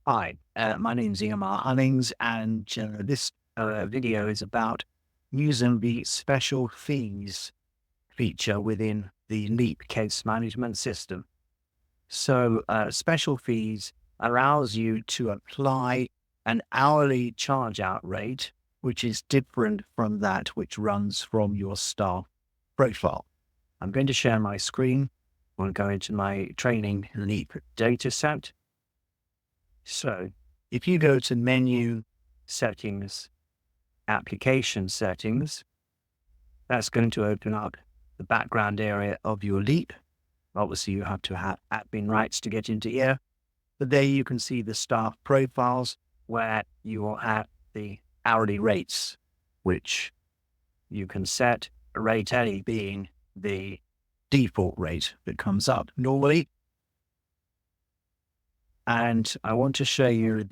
Hi, my name's Ingemar Hunnings, and this video is about using the special fees feature within the Leap case management system. So, special fees allows you to apply an hourly charge out rate, which is different from that which runs from your staff profile. I'm going to share my screen. I'll go into my training Leap data set. So if you go to menu, settings, application settings, that's going to open up the background area of your Leap. Obviously, you have to have admin rights to get into here, but there you can see the staff profiles where you will have the hourly rates, which you can set, rate A being the default rate that comes up normally. And I want to show you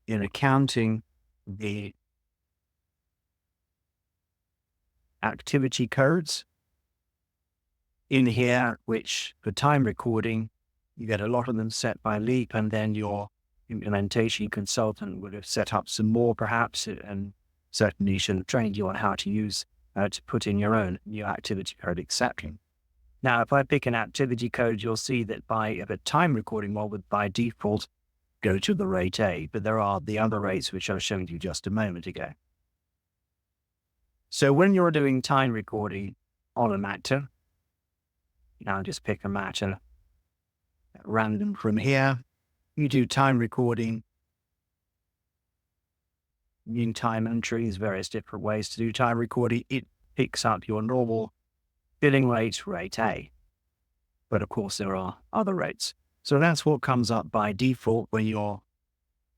in accounting, the activity codes in here, which for time recording, you get a lot of them set by Leap, and then your implementation consultant would have set up some more perhaps, and certainly should have trained you on how to use, to put in your own new activity code, etc. Now, if I pick an activity code, you'll see that by the time recording one would by default go to the rate A, but there are the other rates which I showed you just a moment ago. So when you're doing time recording on a matter, now just pick a matter at random from here, you do time recording, new time entries, various different ways to do time recording. It picks up your normal billing rate, rate A. But of course, there are other rates. So that's what comes up by default when you're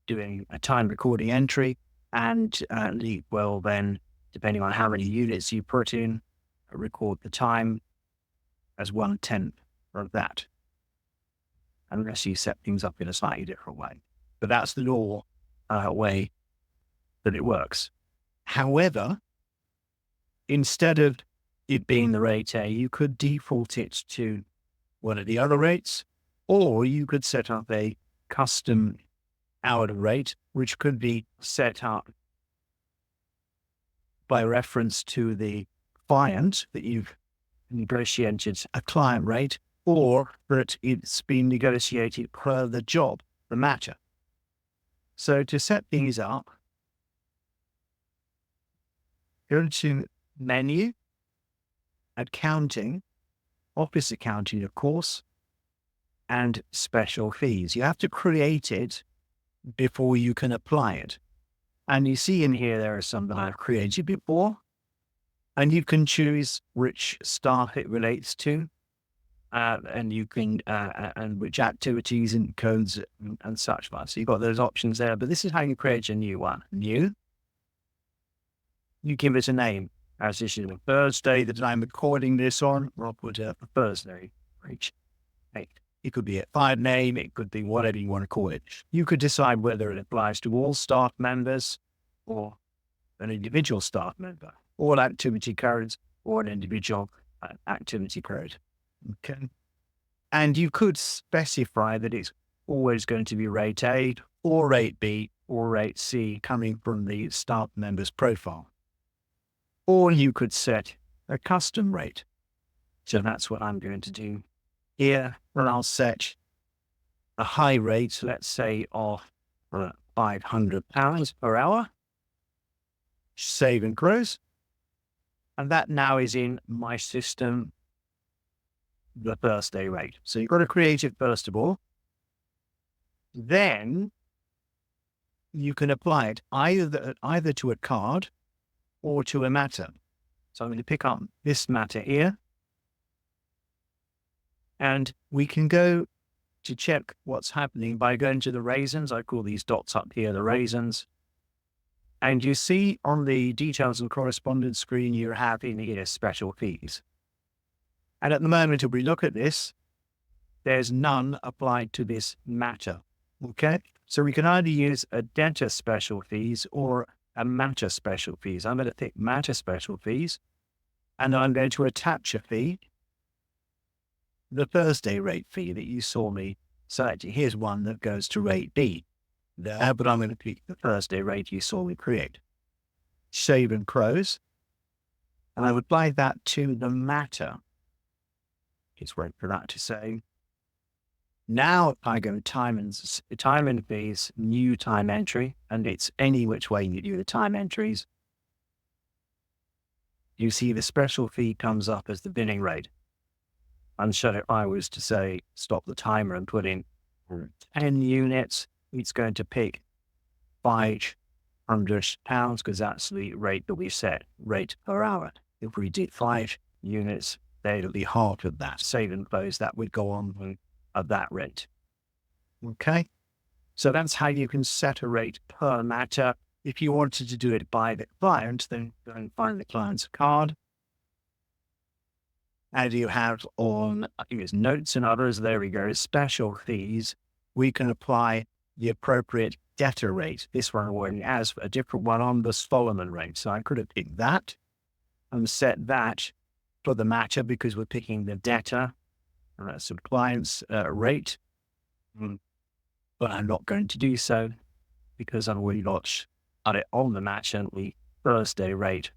doing a time recording entry. And Leap will then, depending on how many units you put in, record the time as 1/10 of that, unless you set things up in a slightly different way. But that's the normal way that it works. However, instead of it being the rate A, you could default it to one of the other rates, or you could set up a custom hourly rate, which could be set up by reference to the client that you've negotiated a client rate, or that it's been negotiated per the job, the matter. So to set these up, go to menu, accounting, office accounting, of course, and special fees. You have to create it before you can apply it. And you see in here, there are some that I've created before, and you can choose which staff it relates to, and you can, and which activities and codes and such like. So you've got those options there, but this is how you create a new one. New, you give it a name. As this is a Thursday that I'm recording this on, I'll put a Thursday. It could be a file name, it could be whatever you want to call it. You could decide whether it applies to all staff members or an individual staff member, all activity codes or an individual activity code. Okay. And you could specify that it's always going to be rate A or rate B or rate C coming from the staff member's profile. Or you could set a custom rate. So that's what I'm going to do here. And I'll set a high rate, let's say of £500 per hour. Save and close. And that now is in my system, the Thursday rate. So you've got to create it first of all. Then you can apply it either to a card or to a matter. So I'm going to pick up this matter here. And we can go to check what's happening by going to the raisins. I call these dots up here the raisins. And you see on the details and correspondence screen, you have in here special fees. And at the moment, if we look at this, there's none applied to this matter. Okay. So we can either use a debtor special fees or a matter special fees. I'm going to pick matter special fees, and I'm going to attach a fee, the Thursday rate fee that you saw me select. Here's one that goes to rate B. there, but I'm going to pick the Thursday rate you saw me create. Save and close. And I would apply that to the matter. Just wait for that to save. Now I go time and fees, new time entry, and it's any which way you do the time entries. You see the special fee comes up as the billing rate. And so if I was to say, stop the timer and put in 10 units, it's going to pick £500 because that's the rate that we set, rate per hour. If we did 5 units, they'd be half of that. Save and close, that would go on at that rate. Okay. So that's how you can set a rate per matter. If you wanted to do it by the client, then go and find the client's card. And you have on, I think it's notes and others, there we go, special fees. We can apply the appropriate debtor rate. This one already has a different one on the Solomon rate. So I could have picked that and set that for the matter because we're picking the debtor. And that's the client's rate. But I'm not going to do so because I've already got it on the matter, the Thursday rate.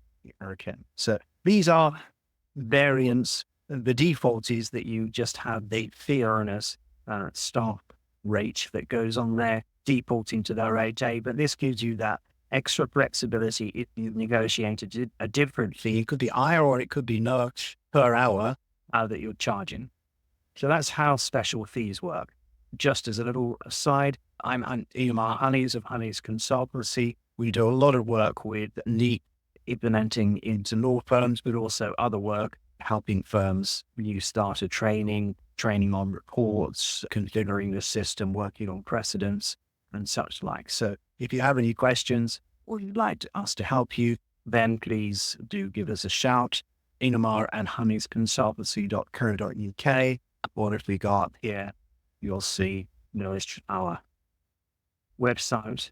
Okay. So these are variants. The default is that you just have the fee earners staff rate that goes on there, defaulting to that rate A. But this gives you that extra flexibility if you've negotiated a different fee. It could be higher or it could be lower per hour that you're charging. So that's how special fees work. Just as a little aside, I'm Ingemar Hunnings of Hunnings Consultancy. We do a lot of work with neat implementing into law firms, but also other work helping firms new starter training on reports, configuring the system, working on precedents and such like. So if you have any questions or you'd like us to help you, then please do give us a shout. Ingemar and hunningsconsultancy.co.uk. Or if we go up here, you'll see our website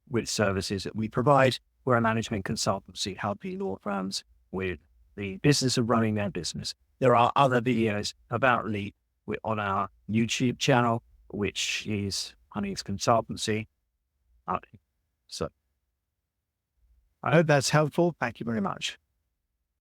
with services that we provide. We're a management consultancy helping law firms with the business of running their business. There are other videos about Leap on our YouTube channel, which is Hunnings Consultancy. So I hope that's helpful. Thank you very much.